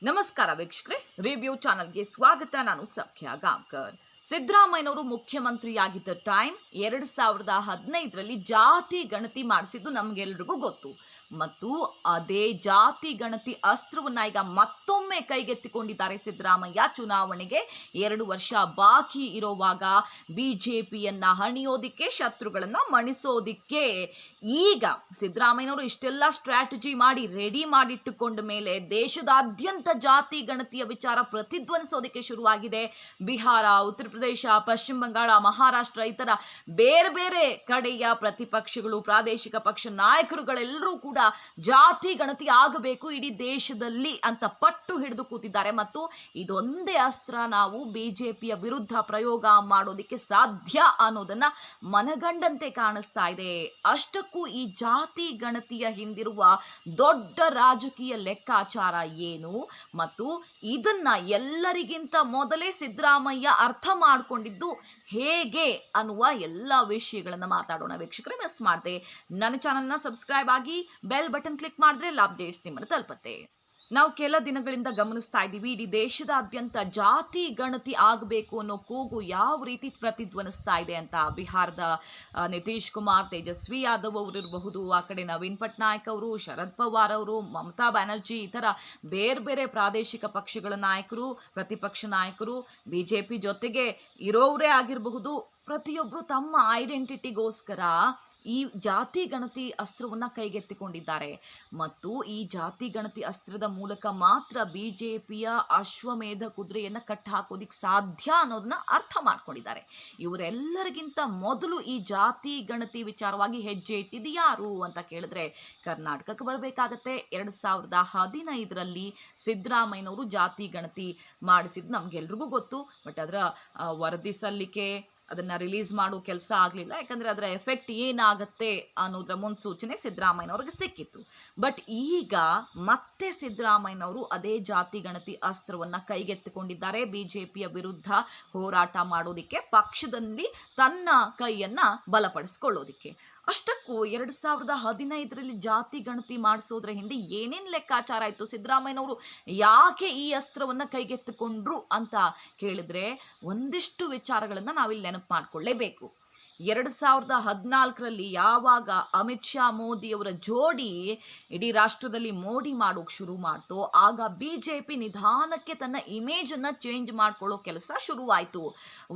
ನಮಸ್ಕಾರ ವೀಕ್ಷಕರೇ, ರಿವ್ಯೂ ಚಾನಲ್ಗೆ ಸ್ವಾಗತ. ನಾನು ಸಖ್ಯ ಗಾಂವ್ಕರ್. ಸಿದ್ದರಾಮಯ್ಯನವರು ಮುಖ್ಯಮಂತ್ರಿಯಾಗಿದ್ದ ಟೈಮ್ 2015ರಲ್ಲಿ ಜಾತಿ ಗಣತಿ ಮಾಡಿಸಿದ್ದು ನಮಗೆಲ್ಲರಿಗೂ ಗೊತ್ತು. ಮತ್ತು ಅದೇ ಜಾತಿ ಗಣತಿ ಅಸ್ತ್ರವನ್ನ ಈಗ ಮತ್ತೊಮ್ಮೆ ಕೈಗೆತ್ತಿಕೊಂಡಿದ್ದಾರೆ ಸಿದ್ದರಾಮಯ್ಯ. ಚುನಾವಣೆಗೆ 2 ವರ್ಷ ಬಾಕಿ ಇರುವಾಗ ಬಿಜೆಪಿಯನ್ನ ಹಣಿಯೋದಿಕ್ಕೆ, ಶತ್ರುಗಳನ್ನ ಮಣಿಸೋದಿಕ್ಕೆ ಈಗ ಸಿದ್ದರಾಮಯ್ಯನವರು ಇಷ್ಟೆಲ್ಲ ಸ್ಟ್ರಾಟಜಿ ಮಾಡಿ ರೆಡಿ ಮಾಡಿಟ್ಟುಕೊಂಡ ಮೇಲೆ ದೇಶದಾದ್ಯಂತ ಜಾತಿ ಗಣತಿಯ ವಿಚಾರ ಪ್ರತಿಧ್ವನಿಸೋದಕ್ಕೆ ಶುರುವಾಗಿದೆ. ಬಿಹಾರ, ಉತ್ತರ ಪ್ರದೇಶ, ಪಶ್ಚಿಮ ಬಂಗಾಳ, ಮಹಾರಾಷ್ಟ್ರ ಇತರ ಬೇರೆ ಬೇರೆ ಕಡೆಯ ಪ್ರತಿಪಕ್ಷಗಳು, ಪ್ರಾದೇಶಿಕ ಪಕ್ಷ ನಾಯಕರುಗಳೆಲ್ಲರೂ ಕೂಡ ಜಾತಿ ಗಣತಿ ಆಗಬೇಕು ಇಡೀ ದೇಶದಲ್ಲಿ ಅಂತ ಪಟ್ಟು ಹಿಡಿದು ಕೂತಿದ್ದಾರೆ. ಮತ್ತು ಇದೊಂದೇ ಅಸ್ತ್ರ ನಾವು ಬಿಜೆಪಿಯ ವಿರುದ್ಧ ಪ್ರಯೋಗ ಮಾಡೋದಕ್ಕೆ ಸಾಧ್ಯ ಅನ್ನೋದನ್ನ ಮನಗಂಡಂತೆ ಕಾಣಿಸ್ತಾ ಇದೆ. ಅಷ್ಟಕ್ಕೂ ಈ ಜಾತಿ ಗಣತಿಯ ಹಿಂದಿರುವ ದೊಡ್ಡ ರಾಜಕೀಯ ಲೆಕ್ಕಾಚಾರ ಏನು ಮತ್ತು ಇದನ್ನ ಎಲ್ಲರಿಗಿಂತ ಮೊದಲೇ ಸಿದ್ದರಾಮಯ್ಯ ಅರ್ಥ ಮಾಡಿಕೊಂಡಿದ್ದು ಹೇಗೆ ಅನ್ನುವ ಎಲ್ಲ ವಿಷಯಗಳನ್ನ ಮಾತಾಡೋಣ. ವೀಕ್ಷಕರೇ, ಮಿಸ್ ಮಾಡದೆ ನನ್ನ ಚಾನಲ್ನ ಸಬ್ಸ್ಕ್ರೈಬ್ ಆಗಿ ಬೆಲ್ ಬಟನ್ ಕ್ಲಿಕ್ ಮಾಡಿದ್ರೆ ಎಲ್ಲ ಅಪ್ಡೇಟ್ಸ್ ನಿಮ್ಮನ್ನು ತಲುಪುತ್ತೆ. ನಾವು ಕೆಲ ದಿನಗಳಿಂದ ಗಮನಿಸ್ತಾ ಇದ್ದೀವಿ, ಇಡೀ ದೇಶದಾದ್ಯಂತ ಜಾತಿ ಗಣತಿ ಆಗಬೇಕು ಅನ್ನೋ ಕೂಗು ಯಾವ ರೀತಿ ಪ್ರತಿಧ್ವನಿಸ್ತಾ ಇದೆ ಅಂತ. ಬಿಹಾರದ ನಿತೀಶ್ ಕುಮಾರ್, ತೇಜಸ್ವಿ ಯಾದವ್ ಅವರು ಇರಬಹುದು, ಆ ಕಡೆ ನವೀನ್ ಪಟ್ನಾಯಕ್ ಅವರು, ಶರದ್ ಪವಾರ್ ಅವರು, ಮಮತಾ ಬ್ಯಾನರ್ಜಿ, ಈ ಥರ ಬೇರೆ ಬೇರೆ ಪ್ರಾದೇಶಿಕ ಪಕ್ಷಗಳ ನಾಯಕರು, ಪ್ರತಿಪಕ್ಷ ನಾಯಕರು, ಬಿಜೆಪಿ ಜೊತೆಗೆ ಇರೋರೇ ಆಗಿರಬಹುದು, ಪ್ರತಿಯೊಬ್ಬರು ತಮ್ಮ ಐಡೆಂಟಿಟಿಗೋಸ್ಕರ ಈ ಜಾತಿ ಗಣತಿ ಅಸ್ತ್ರವನ್ನು ಕೈಗೆತ್ತಿಕೊಂಡಿದ್ದಾರೆ. ಮತ್ತು ಈ ಜಾತಿ ಗಣತಿ ಅಸ್ತ್ರದ ಮೂಲಕ ಮಾತ್ರ ಬಿಜೆಪಿಯ ಅಶ್ವಮೇಧ ಕುದುರೆಯನ್ನು ಕಟ್ಟಾಕೋದಿಕ್ಕೆ ಸಾಧ್ಯ ಅನ್ನೋದನ್ನ ಅರ್ಥ ಮಾಡ್ಕೊಂಡಿದ್ದಾರೆ. ಇವರೆಲ್ಲರಿಗಿಂತ ಮೊದಲು ಈ ಜಾತಿ ಗಣತಿ ವಿಚಾರವಾಗಿ ಹೆಜ್ಜೆ ಇಟ್ಟಿದ್ದು ಯಾರು ಅಂತ ಕೇಳಿದ್ರೆ ಕರ್ನಾಟಕಕ್ಕೆ ಬರಬೇಕಾಗತ್ತೆ. 2015ರಲ್ಲಿ ಸಿದ್ದರಾಮಯ್ಯನವರು ಜಾತಿ ಗಣತಿ ಮಾಡಿಸಿದ್ದು ನಮಗೆಲ್ರಿಗೂ ಗೊತ್ತು. ಬಟ್ ಅದರ ವರದಿ ಸಲ್ಲಿಕೆ, ಅದನ್ನು ರಿಲೀಸ್ ಮಾಡೋ ಕೆಲಸ ಆಗಲಿಲ್ಲ. ಯಾಕಂದರೆ ಅದರ ಎಫೆಕ್ಟ್ ಏನಾಗುತ್ತೆ ಅನ್ನೋದರ ಮುನ್ಸೂಚನೆ ಸಿದ್ದರಾಮಯ್ಯನವ್ರಿಗೆ ಸಿಕ್ಕಿತ್ತು. ಬಟ್ ಈಗ ಮತ್ತೆ ಸಿದ್ದರಾಮಯ್ಯನವರು ಅದೇ ಜಾತಿ ಗಣತಿ ಅಸ್ತ್ರವನ್ನು ಕೈಗೆತ್ತಿಕೊಂಡಿದ್ದಾರೆ. ಬಿಜೆಪಿಯ ವಿರುದ್ಧ ಹೋರಾಟ ಮಾಡೋದಕ್ಕೆ, ಪಕ್ಷದಲ್ಲಿ ತನ್ನ ಕೈಯನ್ನು ಬಲಪಡಿಸ್ಕೊಳ್ಳೋದಕ್ಕೆ. ಅಷ್ಟಕ್ಕೂ 2015ರಲ್ಲಿ ಜಾತಿ ಗಣತಿ ಮಾಡಿಸೋದ್ರ ಹಿಂದೆ ಏನೇನು ಲೆಕ್ಕಾಚಾರ ಆಯಿತು, ಸಿದ್ದರಾಮಯ್ಯನವರು ಯಾಕೆ ಈ ಅಸ್ತ್ರವನ್ನು ಕೈಗೆತ್ತಿಕೊಂಡ್ರು ಅಂತ ಕೇಳಿದ್ರೆ ಒಂದಿಷ್ಟು ವಿಚಾರಗಳನ್ನು ನಾವಿಲ್ಲಿ ನೆನಪು ಮಾಡಿಕೊಳ್ಳೇಬೇಕು. 2014ರಲ್ಲಿ ಯಾವಾಗ ಅಮಿತ್ ಶಾ ಮೋದಿಯವರ ಜೋಡಿ ಇಡೀ ರಾಷ್ಟ್ರದಲ್ಲಿ ಮೋಡಿ ಮಾಡೋಕೆ ಶುರು ಮಾಡ್ತೋ, ಆಗ ಬಿಜೆಪಿ ನಿಧಾನಕ್ಕೆ ತನ್ನ ಇಮೇಜನ್ನು ಚೇಂಜ್ ಮಾಡ್ಕೊಳ್ಳೋ ಕೆಲಸ ಶುರುವಾಯಿತು.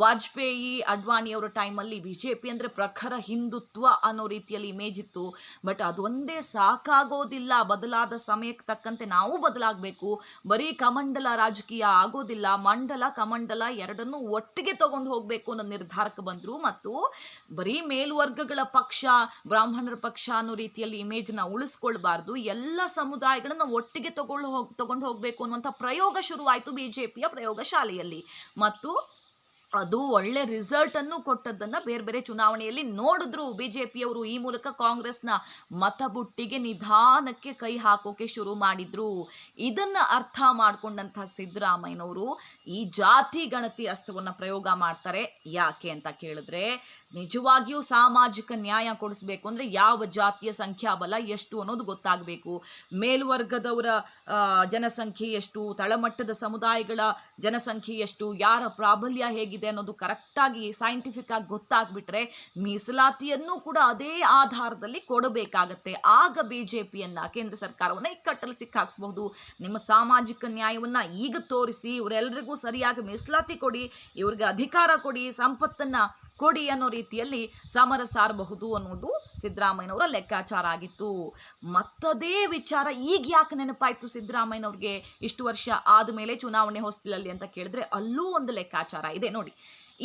ವಾಜಪೇಯಿ, ಅಡ್ವಾಣಿಯವರ ಟೈಮಲ್ಲಿ ಬಿಜೆಪಿ ಅಂದರೆ ಪ್ರಖರ ಹಿಂದುತ್ವ ಅನ್ನೋ ರೀತಿಯಲ್ಲಿ ಇಮೇಜ್ ಇತ್ತು. ಬಟ್ ಅದೊಂದೇ ಸಾಕಾಗೋದಿಲ್ಲ, ಬದಲಾದ ಸಮಯಕ್ಕೆ ತಕ್ಕಂತೆ ನಾವು ಬದಲಾಗಬೇಕು. ಬರೀ ಕಮಂಡಲ ರಾಜಕೀಯ ಆಗೋದಿಲ್ಲ, ಮಂಡಲ ಕಮಂಡಲ ಎರಡನ್ನೂ ಒಟ್ಟಿಗೆ ತಗೊಂಡು ಹೋಗಬೇಕು ಅನ್ನೋ ನಿರ್ಧಾರಕ್ಕೆ ಬಂದರು. ಮತ್ತು ಬರೀ ಮೇಲ್ವರ್ಗಗಳ ಪಕ್ಷ, ಬ್ರಾಹ್ಮಣರ ಪಕ್ಷ ಅನ್ನೋ ರೀತಿಯಲ್ಲಿ ಇಮೇಜ್ನ ಉಳಿಸ್ಕೊಳ್ಬಾರ್ದು, ಎಲ್ಲ ಸಮುದಾಯಗಳನ್ನು ಒಟ್ಟಿಗೆ ತಗೊಂಡು ಹೋಗಬೇಕು ಅನ್ನುವಂಥ ಪ್ರಯೋಗ ಶುರುವಾಯಿತು ಬಿಜೆಪಿಯ ಪ್ರಯೋಗಶಾಲೆಯಲ್ಲಿ. ಮತ್ತು ಅದು ಒಳ್ಳೆ ರಿಸಲ್ಟ್ ಅನ್ನು ಕೊಟ್ಟದ್ದನ್ನು ಬೇರೆ ಬೇರೆ ಚುನಾವಣೆಯಲ್ಲಿ ನೋಡಿದ್ರು ಬಿಜೆಪಿಯವರು. ಈ ಮೂಲಕ ಕಾಂಗ್ರೆಸ್ನ ಮತಬುಟ್ಟಿಗೆ ನಿಧಾನಕ್ಕೆ ಕೈ ಹಾಕೋಕೆ ಶುರು ಮಾಡಿದ್ರು. ಇದನ್ನು ಅರ್ಥ ಮಾಡಿಕೊಂಡಂಥ ಸಿದ್ದರಾಮಯ್ಯನವರು ಈ ಜಾತಿ ಗಣತಿ ಅಸ್ತ್ರವನ್ನು ಪ್ರಯೋಗ ಮಾಡ್ತಾರೆ. ಯಾಕೆ ಅಂತ ಕೇಳಿದ್ರೆ, ನಿಜವಾಗಿಯೂ ಸಾಮಾಜಿಕ ನ್ಯಾಯ ಕೊಡಿಸ್ಬೇಕು ಅಂದರೆ ಯಾವ ಜಾತಿಯ ಸಂಖ್ಯಾಬಲ ಎಷ್ಟು ಅನ್ನೋದು ಗೊತ್ತಾಗಬೇಕು. ಮೇಲ್ವರ್ಗದವರ ಜನಸಂಖ್ಯೆ ಎಷ್ಟು, ತಳಮಟ್ಟದ ಸಮುದಾಯಗಳ ಜನಸಂಖ್ಯೆ ಎಷ್ಟು, ಯಾರ ಪ್ರಾಬಲ್ಯ ಹೇಗಿದೆ ಅನ್ನೋದು ಕರೆಕ್ಟಾಗಿ ಸೈಂಟಿಫಿಕ್ ಆಗಿ ಗೊತ್ತಾಗ್ಬಿಟ್ರೆ ಮೀಸಲಾತಿಯನ್ನು ಕೂಡ ಅದೇ ಆಧಾರದಲ್ಲಿ ಕೊಡಬೇಕಾಗತ್ತೆ. ಆಗ ಬಿಜೆಪಿಯನ್ನ, ಕೇಂದ್ರ ಸರ್ಕಾರವನ್ನು ಇಕ್ಕಟ್ಟಲು ಸಿಕ್ಕಾಕ್ಸಬಹುದು. ನಿಮ್ಮ ಸಾಮಾಜಿಕ ನ್ಯಾಯವನ್ನ ಈಗ ತೋರಿಸಿ ಇವರೆಲ್ಲರಿಗೂ ಸರಿಯಾಗಿ ಮೀಸಲಾತಿ ಕೊಡಿ, ಇವ್ರಿಗೆ ಅಧಿಕಾರ ಕೊಡಿ, ಸಂಪತ್ತನ್ನ ಕೊಡಿ ಅನ್ನೋ ರೀತಿಯಲ್ಲಿ ಸಮರ ಸಾರಬಹುದು ಅನ್ನೋದು ಸಿದ್ದರಾಮಯ್ಯನವರ ಲೆಕ್ಕಾಚಾರ ಆಗಿತ್ತು. ಮತ್ತದೇ ವಿಚಾರ ಈಗ ಯಾಕೆ ನೆನಪಾಯಿತು ಸಿದ್ದರಾಮಯ್ಯನವ್ರಿಗೆ ಇಷ್ಟು ವರ್ಷ ಆದಮೇಲೆ ಚುನಾವಣೆ ಹೊಸ್ತಿಲಲ್ಲಿ ಅಂತ ಕೇಳಿದ್ರೆ ಅಲ್ಲೂ ಒಂದು ಲೆಕ್ಕಾಚಾರ ಇದೆ ನೋಡಿ.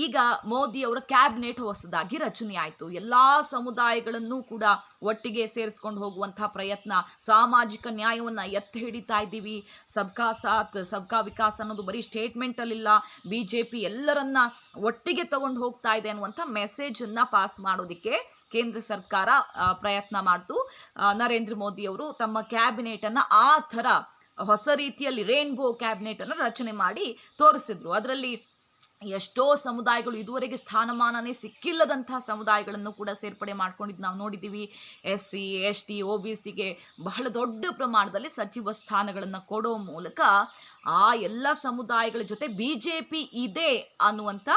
ಈಗ ಮೋದಿಯವರ ಕ್ಯಾಬಿನೆಟ್ ಹೊಸದಾಗಿ ರಚನೆ ಆಯಿತು. ಎಲ್ಲ ಸಮುದಾಯಗಳನ್ನು ಕೂಡ ಒಟ್ಟಿಗೆ ಸೇರಿಸ್ಕೊಂಡು ಹೋಗುವಂಥ ಪ್ರಯತ್ನ, ಸಾಮಾಜಿಕ ನ್ಯಾಯವನ್ನು ಎತ್ತಿ ಹಿಡಿತಾ ಇದ್ದೀವಿ, ಸಬ್ಕಾ ಸಾಥ್ ಸಬ್ಕಾ ವಿಕಾಸ್ ಅನ್ನೋದು ಬರೀ ಸ್ಟೇಟ್ಮೆಂಟಲ್ಲಿಲ್ಲ, ಬಿಜೆಪಿ ಎಲ್ಲರನ್ನ ಒಟ್ಟಿಗೆ ತಗೊಂಡು ಹೋಗ್ತಾ ಇದೆ ಅನ್ನುವಂಥ ಮೆಸೇಜನ್ನು ಪಾಸ್ ಮಾಡೋದಕ್ಕೆ ಕೇಂದ್ರ ಸರ್ಕಾರ ಪ್ರಯತ್ನ ಮಾಡ್ತು. ನರೇಂದ್ರ ಮೋದಿಯವರು ತಮ್ಮ ಕ್ಯಾಬಿನೆಟನ್ನು ಆ ಥರ ಹೊಸ ರೀತಿಯಲ್ಲಿ ರೇನ್ಬೋ ಕ್ಯಾಬಿನೆಟನ್ನು ರಚನೆ ಮಾಡಿ ತೋರಿಸಿದ್ರು. ಅದರಲ್ಲಿ ಎಷ್ಟೋ ಸಮುದಾಯಗಳು ಇದುವರೆಗೆ ಸ್ಥಾನಮಾನನೇ ಸಿಕ್ಕಿಲ್ಲದಂತಹ ಸಮುದಾಯಗಳನ್ನು ಕೂಡ ಸೇರ್ಪಡೆ ಮಾಡ್ಕೊಂಡಿದ್ದು ನಾವು ನೋಡಿದ್ದೀವಿ. SC ST OBCಗೆ ಬಹಳ ದೊಡ್ಡ ಪ್ರಮಾಣದಲ್ಲಿ ಸಚಿವ ಸ್ಥಾನಗಳನ್ನು ಕೊಡೋ ಮೂಲಕ ಆ ಎಲ್ಲ ಸಮುದಾಯಗಳ ಜೊತೆ BJP ಇದೆ ಅನ್ನುವಂಥ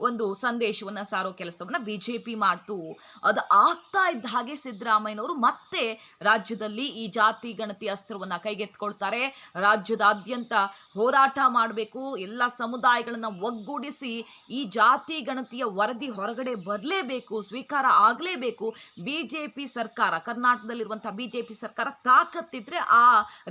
ಒಂದು ಸಂದೇಶವನ್ನು ಸಾರೋ ಕೆಲಸವನ್ನು BJP ಮಾಡ್ತು. ಅದು ಆಗ್ತಾ ಇದ್ದ ಹಾಗೆ ಸಿದ್ದರಾಮಯ್ಯನವರು ಮತ್ತೆ ರಾಜ್ಯದಲ್ಲಿ ಈ ಜಾತಿ ಗಣತಿ ಅಸ್ತ್ರವನ್ನು ಕೈಗೆತ್ಕೊಳ್ತಾರೆ. ರಾಜ್ಯದಾದ್ಯಂತ ಹೋರಾಟ ಮಾಡಬೇಕು, ಎಲ್ಲ ಸಮುದಾಯಗಳನ್ನು ಒಗ್ಗೂಡಿಸಿ ಈ ಜಾತಿ ಗಣತಿಯ ವರದಿ ಹೊರಗಡೆ ಬರಲೇಬೇಕು, ಸ್ವೀಕಾರ ಆಗಲೇಬೇಕು. BJP ಸರ್ಕಾರ, ಕರ್ನಾಟಕದಲ್ಲಿರುವಂಥ BJP ಸರ್ಕಾರ ತಾಕತ್ತಿದ್ರೆ ಆ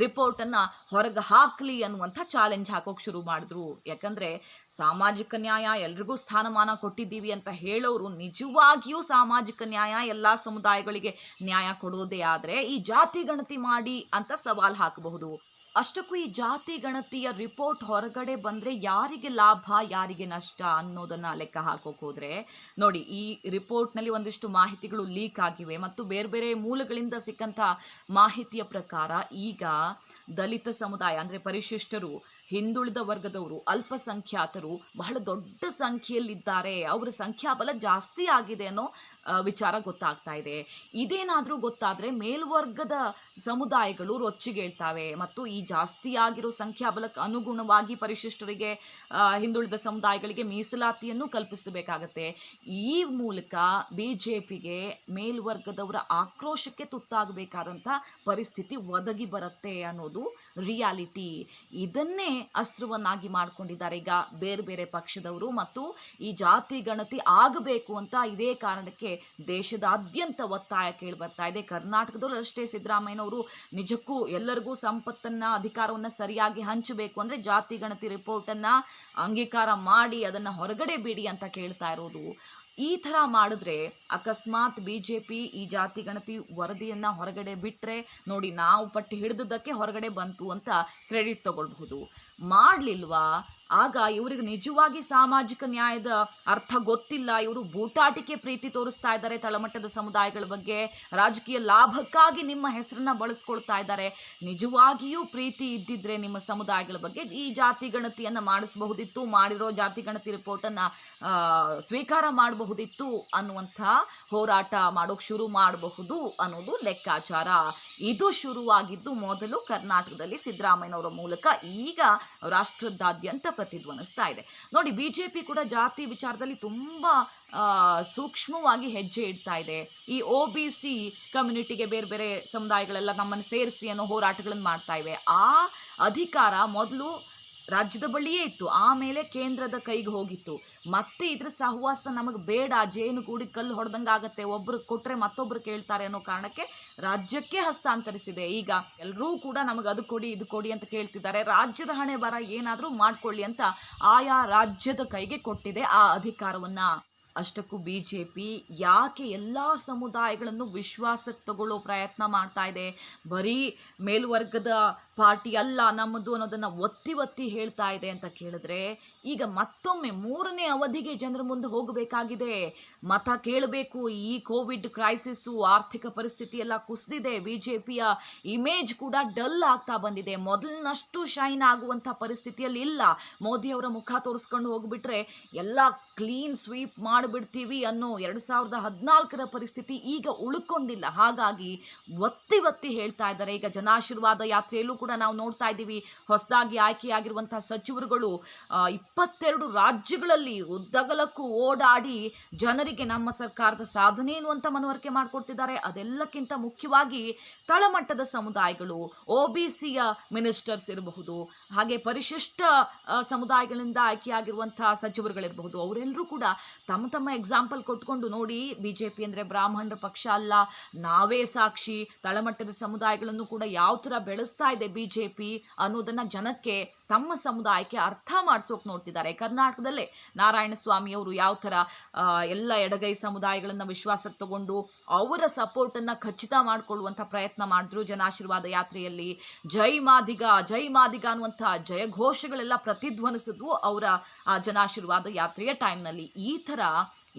ರಿಪೋರ್ಟನ್ನು ಹೊರಗೆ ಹಾಕಲಿ ಅನ್ನುವಂಥ ಚಾಲೆಂಜ್ ಹಾಕೋಕೆ ಶುರು ಮಾಡಿದ್ರು. ಯಾಕಂದರೆ ಸಾಮಾಜಿಕ ನ್ಯಾಯ ಎಲ್ರಿಗೂ ಸ್ಥಾನಮಾನ ಕೊಟ್ಟಿದ್ದೀವಿ ಅಂತ ಹೇಳೋರು ನಿಜವಾಗಿಯೂ ಸಾಮಾಜಿಕ ನ್ಯಾಯ ಎಲ್ಲ ಸಮುದಾಯಗಳಿಗೆ ನ್ಯಾಯ ಕೊಡೋದೇ ಆದರೆ ಈ ಜಾತಿ ಗಣತಿ ಮಾಡಿ ಅಂತ ಸವಾಲು ಹಾಕಬಹುದು. ಅಷ್ಟಕ್ಕೂ ಈ ಜಾತಿ ಗಣತಿಯ ರಿಪೋರ್ಟ್ ಹೊರಗಡೆ ಬಂದರೆ ಯಾರಿಗೆ ಲಾಭ ಯಾರಿಗೆ ನಷ್ಟ ಅನ್ನೋದನ್ನು ಲೆಕ್ಕ ಹಾಕೋಕೆ ಹೋದರೆ ನೋಡಿ, ಈ ರಿಪೋರ್ಟ್ನಲ್ಲಿ ಒಂದಿಷ್ಟು ಮಾಹಿತಿಗಳು ಲೀಕ್ ಆಗಿವೆ ಮತ್ತು ಬೇರೆ ಬೇರೆ ಮೂಲಗಳಿಂದ ಸಿಕ್ಕಂಥ ಮಾಹಿತಿಯ ಪ್ರಕಾರ ಈಗ ದಲಿತ ಸಮುದಾಯ ಅಂದರೆ ಪರಿಶಿಷ್ಟರು, ಹಿಂದುಳಿದ ವರ್ಗದವರು, ಅಲ್ಪಸಂಖ್ಯಾತರು ಬಹಳ ದೊಡ್ಡ ಸಂಖ್ಯೆಯಲ್ಲಿದ್ದಾರೆ. ಅವರ ಸಂಖ್ಯಾಬಲ ಜಾಸ್ತಿ ಆಗಿದೆ ಅನ್ನೋ ವಿಚಾರ ಗೊತ್ತಾಗ್ತಾ ಇದೆ. ಇದೇನಾದರೂ ಗೊತ್ತಾದರೆ ಮೇಲ್ವರ್ಗದ ಸಮುದಾಯಗಳು ರೊಚ್ಚಿಗೇಳ್ತಾವೆ ಮತ್ತು ಈ ಜಾಸ್ತಿ ಆಗಿರೋ ಸಂಖ್ಯಾಬಲಕ್ಕೆ ಅನುಗುಣವಾಗಿ ಪರಿಶಿಷ್ಟರಿಗೆ, ಹಿಂದುಳಿದ ಸಮುದಾಯಗಳಿಗೆ ಮೀಸಲಾತಿಯನ್ನು ಕಲ್ಪಿಸಬೇಕಾಗತ್ತೆ. ಈ ಮೂಲಕ BJPಗೆ ಮೇಲ್ವರ್ಗದವರ ಆಕ್ರೋಶಕ್ಕೆ ತುತ್ತಾಗಬೇಕಾದಂಥ ಪರಿಸ್ಥಿತಿ ಒದಗಿ ಬರುತ್ತೆ ಅನ್ನೋದು ರಿಯಾಲಿಟಿ. ಇದನ್ನೇ ಅಸ್ತ್ರವನ್ನಾಗಿ ಮಾಡಿಕೊಂಡಿದ್ದಾರೆ ಈಗ ಬೇರೆ ಬೇರೆ ಪಕ್ಷದವರು ಮತ್ತು ಈ ಜಾತಿ ಗಣತಿ ಆಗಬೇಕು ಅಂತ ಇದೇ ಕಾರಣಕ್ಕೆ ದೇಶದಾದ್ಯಂತ ಒತ್ತಾಯ ಕೇಳಿ ಬರ್ತಾ ಇದೆ. ಕರ್ನಾಟಕದಲ್ಲೂ ಅಷ್ಟೇ ಸಿದ್ದರಾಮಯ್ಯನವರು ನಿಜಕ್ಕೂ ಎಲ್ಲರಿಗೂ ಸಂಪತ್ತನ್ನು, ಅಧಿಕಾರವನ್ನು ಸರಿಯಾಗಿ ಹಂಚಬೇಕು ಅಂದರೆ ಜಾತಿ ಗಣತಿ ರಿಪೋರ್ಟನ್ನು ಅಂಗೀಕಾರ ಮಾಡಿ ಅದನ್ನು ಹೊರಗಡೆ ಬಿಡಿ ಅಂತ ಕೇಳ್ತಾ ಇರೋದು. ಈ ಥರ ಮಾಡಿದ್ರೆ ಅಕಸ್ಮಾತ್ BJP ಈ ಜಾತಿ ಗಣತಿ ವರದಿಯನ್ನು ಹೊರಗಡೆ ಬಿಟ್ಟರೆ ನೋಡಿ, ನಾವು ಪಟ್ಟಿ ಹಿಡಿದದ್ದಕ್ಕೆ ಹೊರಗಡೆ ಬಂತು ಅಂತ ಕ್ರೆಡಿಟ್ ತಗೊಳ್ಬಹುದು. ಮಾಡಲಿಲ್ವಾ ಆಗ ಇವರಿಗೆ ನಿಜವಾಗಿ ಸಾಮಾಜಿಕ ನ್ಯಾಯದ ಅರ್ಥ ಗೊತ್ತಿಲ್ಲ, ಇವರು ಬೂಟಾಟಿಕೆ ಪ್ರೀತಿ ತೋರಿಸ್ತಾ ಇದ್ದಾರೆ ತಳಮಟ್ಟದ ಸಮುದಾಯಗಳ ಬಗ್ಗೆ, ರಾಜಕೀಯ ಲಾಭಕ್ಕಾಗಿ ನಿಮ್ಮ ಹೆಸರನ್ನ ಬಳಸ್ಕೊಳ್ತಾ ಇದ್ದಾರೆ. ನಿಜವಾಗಿಯೂ ಪ್ರೀತಿ ಇದ್ದಿದ್ರೆ ನಿಮ್ಮ ಸಮುದಾಯಗಳ ಬಗ್ಗೆ ಈ ಜಾತಿ ಗಣತಿಯನ್ನು ಮಾಡಿಸಬಹುದಿತ್ತು, ಮಾಡಿರೋ ಜಾತಿ ಗಣತಿ ರಿಪೋರ್ಟನ್ನು ಸ್ವೀಕಾರ ಮಾಡಬಹುದಿತ್ತು ಅನ್ನುವಂಥ ಹೋರಾಟ ಮಾಡೋಕೆ ಶುರು ಮಾಡಬಹುದು ಅನ್ನೋದು ಲೆಕ್ಕಾಚಾರ. ಇದು ಶುರುವಾಗಿದ್ದು ಮೊದಲು ಕರ್ನಾಟಕದಲ್ಲಿ ಸಿದ್ದರಾಮಯ್ಯನವರ ಮೂಲಕ, ಈಗ ರಾಷ್ಟ್ರದಾದ್ಯಂತ ಪ್ರತಿಧ್ವನಿಸ್ತಾ ಇದೆ. ನೋಡಿ, BJP ಕೂಡ ಜಾತಿ ವಿಚಾರದಲ್ಲಿ ತುಂಬ ಸೂಕ್ಷ್ಮವಾಗಿ ಹೆಜ್ಜೆ ಇಡ್ತಾ ಇದೆ. ಈ OBC ಕಮ್ಯುನಿಟಿಗೆ ಬೇರೆ ಬೇರೆ ಸಮುದಾಯಗಳೆಲ್ಲ ನಮ್ಮನ್ನು ಸೇರಿಸಿ ಅನ್ನೋ ಹೋರಾಟಗಳನ್ನು ಮಾಡ್ತಾ ಇವೆ. ಆ ಅಧಿಕಾರ ಮೊದಲು ರಾಜ್ಯದ ಬಳಿಯೇ ಇತ್ತು, ಆಮೇಲೆ ಕೇಂದ್ರದ ಕೈಗೆ ಹೋಗಿತ್ತು. ಮತ್ತೆ ಇದ್ರ ಸಹವಾಸ ನಮಗೆ ಬೇಡ, ಜೇನು ಗೂಡಿ ಕಲ್ಲು ಹೊಡೆದಂಗೆ ಆಗುತ್ತೆ, ಒಬ್ರು ಕೊಟ್ಟರೆ ಮತ್ತೊಬ್ರು ಕೇಳ್ತಾರೆ ಅನ್ನೋ ಕಾರಣಕ್ಕೆ ರಾಜ್ಯಕ್ಕೆ ಹಸ್ತಾಂತರಿಸಿದೆ. ಈಗ ಎಲ್ಲರೂ ಕೂಡ ನಮಗೆ ಅದು ಕೊಡಿ ಇದು ಕೊಡಿ ಅಂತ ಕೇಳ್ತಿದ್ದಾರೆ. ರಾಜ್ಯದ ಹಣೆ ಬರ ಏನಾದರೂ ಮಾಡ್ಕೊಳ್ಳಿ ಅಂತ ಆಯಾ ರಾಜ್ಯದ ಕೈಗೆ ಕೊಟ್ಟಿದೆ ಆ ಅಧಿಕಾರವನ್ನು. ಅಷ್ಟಕ್ಕೂ BJP ಯಾಕೆ ಎಲ್ಲ ಸಮುದಾಯಗಳನ್ನು ವಿಶ್ವಾಸಕ್ಕೆ ತಗೊಳ್ಳೋ ಪ್ರಯತ್ನ ಮಾಡ್ತಾ ಇದೆ? ಬರೀ ಮೇಲ್ವರ್ಗದ ಪಾರ್ಟಿ ಅಲ್ಲ ನಮ್ಮದು ಅನ್ನೋದನ್ನು ಒತ್ತಿ ಒತ್ತಿ ಹೇಳ್ತಾ ಇದೆ ಅಂತ ಕೇಳಿದ್ರೆ, ಈಗ ಮತ್ತೊಮ್ಮೆ 3ನೇ ಅವಧಿಗೆ ಜನರ ಮುಂದೆ ಹೋಗಬೇಕಾಗಿದೆ, ಮತ ಕೇಳಬೇಕು. ಈ ಕೋವಿಡ್ ಕ್ರೈಸಿಸ್ಸು, ಆರ್ಥಿಕ ಪರಿಸ್ಥಿತಿ ಎಲ್ಲ ಕುಸಿದಿದೆ, BJPಯ ಇಮೇಜ್ ಕೂಡ ಡಲ್ ಆಗ್ತಾ ಬಂದಿದೆ, ಮೊದಲಿನಷ್ಟು ಶೈನ್ ಆಗುವಂಥ ಪರಿಸ್ಥಿತಿಯಲ್ಲಿ ಇಲ್ಲ. ಮೋದಿಯವರ ಮುಖ ತೋರಿಸ್ಕೊಂಡು ಹೋಗ್ಬಿಟ್ರೆ ಎಲ್ಲ ಕ್ಲೀನ್ ಸ್ವೀಪ್ ಮಾಡಿಬಿಡ್ತೀವಿ ಅನ್ನೋ 2014ರ ಪರಿಸ್ಥಿತಿ ಈಗ ಉಳ್ಕೊಂಡಿಲ್ಲ. ಹಾಗಾಗಿ ಒತ್ತಿ ಒತ್ತಿ ಹೇಳ್ತಾ ಇದ್ದಾರೆ. ಈಗ ಜನಾಶೀರ್ವಾದ ಯಾತ್ರೆಯಲ್ಲೂ ಕೂಡ ನಾವು ನೋಡ್ತಾ ಇದ್ದೀವಿ, ಹೊಸದಾಗಿ ಆಯ್ಕೆಯಾಗಿರುವಂತಹ ಸಚಿವರುಗಳು 22 ರಾಜ್ಯಗಳಲ್ಲಿ ಉದ್ದಗಲಕ್ಕೂ ಓಡಾಡಿ ಜನರಿಗೆ ನಮ್ಮ ಸರ್ಕಾರದ ಸಾಧನೆ ಏನು ಅಂತ ಮನವರಿಕೆ ಮಾಡಿಕೊಡ್ತಿದ್ದಾರೆ. ಅದೆಲ್ಲಕ್ಕಿಂತ ಮುಖ್ಯವಾಗಿ ತಳಮಟ್ಟದ ಸಮುದಾಯಗಳು, OBCಯ ಮಿನಿಸ್ಟರ್ಸ್ ಇರಬಹುದು, ಹಾಗೆ ಪರಿಶಿಷ್ಟ ಸಮುದಾಯಗಳಿಂದ ಆಯ್ಕೆಯಾಗಿರುವಂತಹ ಸಚಿವರುಗಳಿರಬಹುದು, ಅವರೆಲ್ಲರೂ ಕೂಡ ತಮ್ಮ ತಮ್ಮ ಎಕ್ಸಾಂಪಲ್ ಕೊಟ್ಕೊಂಡು ನೋಡಿ, BJP ಅಂದರೆ ಬ್ರಾಹ್ಮಣರ ಪಕ್ಷ ಅಲ್ಲ, ನಾವೇ ಸಾಕ್ಷಿ, ತಳಮಟ್ಟದ ಸಮುದಾಯಗಳನ್ನು ಕೂಡ ಯಾವ ಥರ ಬೆಳೆಸ್ತಾ ಇದೆ BJP ಅನ್ನೋದನ್ನು ಜನಕ್ಕೆ, ತಮ್ಮ ಸಮುದಾಯಕ್ಕೆ ಅರ್ಥ ಮಾಡಿಸೋಕೆ ನೋಡ್ತಿದ್ದಾರೆ. ಕರ್ನಾಟಕದಲ್ಲೇ ನಾರಾಯಣಸ್ವಾಮಿಯವರು ಯಾವ ಥರ ಎಲ್ಲ ಎಡಗೈ ಸಮುದಾಯಗಳನ್ನು ವಿಶ್ವಾಸಕ್ಕೆ ತಗೊಂಡು ಅವರ ಸಪೋರ್ಟನ್ನು ಖಚಿತ ಮಾಡಿಕೊಳ್ಳುವಂಥ ಪ್ರಯತ್ನ ಮಾಡಿದ್ರು. ಜನಾಶೀರ್ವಾದ ಯಾತ್ರೆಯಲ್ಲಿ ಜೈ ಮಾದಿಗ ಜೈ ಮಾದಿಗ ಅನ್ನುವಂಥ ಜಯಘೋಷಗಳೆಲ್ಲ ಪ್ರತಿಧ್ವನಿಸಿದ್ವು ಅವರ ಆ ಜನಾಶೀರ್ವಾದ ಯಾತ್ರೆಯ ಟೈಮ್ನಲ್ಲಿ. ಈ ಥರ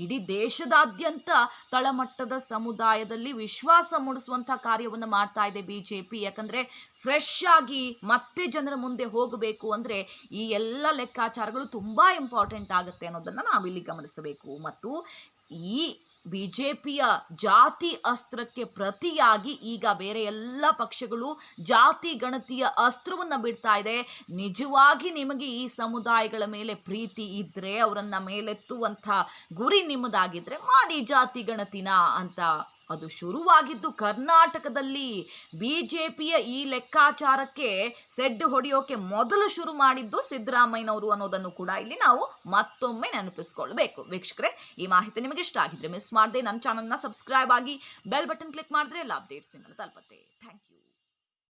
ಇಡೀ ದೇಶದಾದ್ಯಂತ ತಳಮಟ್ಟದ ಸಮುದಾಯದಲ್ಲಿ ವಿಶ್ವಾಸ ಮೂಡಿಸುವಂಥ ಕಾರ್ಯವನ್ನು ಮಾಡ್ತಾ ಇದೆ ಬಿಜೆಪಿ. ಯಾಕಂದರೆ ಫ್ರೆಶ್ ಆಗಿ ಮತ್ತೆ ಜನರ ಮುಂದೆ ಹೋಗಬೇಕು ಅಂದರೆ ಈ ಎಲ್ಲ ಲೆಕ್ಕಾಚಾರಗಳು ತುಂಬ ಇಂಪಾರ್ಟೆಂಟ್ ಆಗುತ್ತೆ ಅನ್ನೋದನ್ನು ನಾವಿಲ್ಲಿ ಗಮನಿಸಬೇಕು. ಮತ್ತು ಈ ಬಿಜೆಪಿಯ ಜಾತಿ ಅಸ್ತ್ರಕ್ಕೆ ಪ್ರತಿಯಾಗಿ ಈಗ ಬೇರೆ ಎಲ್ಲ ಪಕ್ಷಗಳು ಜಾತಿ ಗಣತಿಯ ಅಸ್ತ್ರವನ್ನು ಬಿಡ್ತಾ ಇದೆ. ನಿಜವಾಗಿ ನಿಮಗೆ ಈ ಸಮುದಾಯಗಳ ಮೇಲೆ ಪ್ರೀತಿ ಇದ್ದರೆ, ಅವರನ್ನು ಮೇಲೆತ್ತುವಂಥ ಗುರಿ ನಿಮ್ಮದಾಗಿದ್ದರೆ ಮಾಡಿ ಜಾತಿ ಗಣತಿನ ಅಂತ. ಅದು ಶುರುವಾಗಿದ್ದು ಕರ್ನಾಟಕದಲ್ಲಿ. ಬಿಜೆಪಿಯ ಈ ಲೆಕ್ಕಾಚಾರಕ್ಕೆ ಸೆಡ್ಡು ಹೊಡೆಯೋಕೆ ಮೊದಲು ಶುರು ಮಾಡಿದ್ದು ಸಿದ್ದರಾಮಯ್ಯನವರು ಅನ್ನೋದನ್ನು ಕೂಡ ಇಲ್ಲಿ ನಾವು ಮತ್ತೊಮ್ಮೆ ನೆನಪಿಸ್ಕೊಳ್ಬೇಕು. ವೀಕ್ಷಕರೇ, ಈ ಮಾಹಿತಿ ನಿಮಗೆ ಇಷ್ಟ ಆಗಿದ್ರೆ ಮಿಸ್ ಮಾಡದೆ ನನ್ನ ಚಾನಲ್ನ ಸಬ್ಸ್ಕ್ರೈಬ್ ಆಗಿ ಬೆಲ್ ಬಟನ್ ಕ್ಲಿಕ್ ಮಾಡಿದ್ರೆ ಎಲ್ಲ ಅಪ್ಡೇಟ್ಸ್ ನಿಮ್ಮನ್ನು ತಲುಪುತ್ತೆ. Thank you.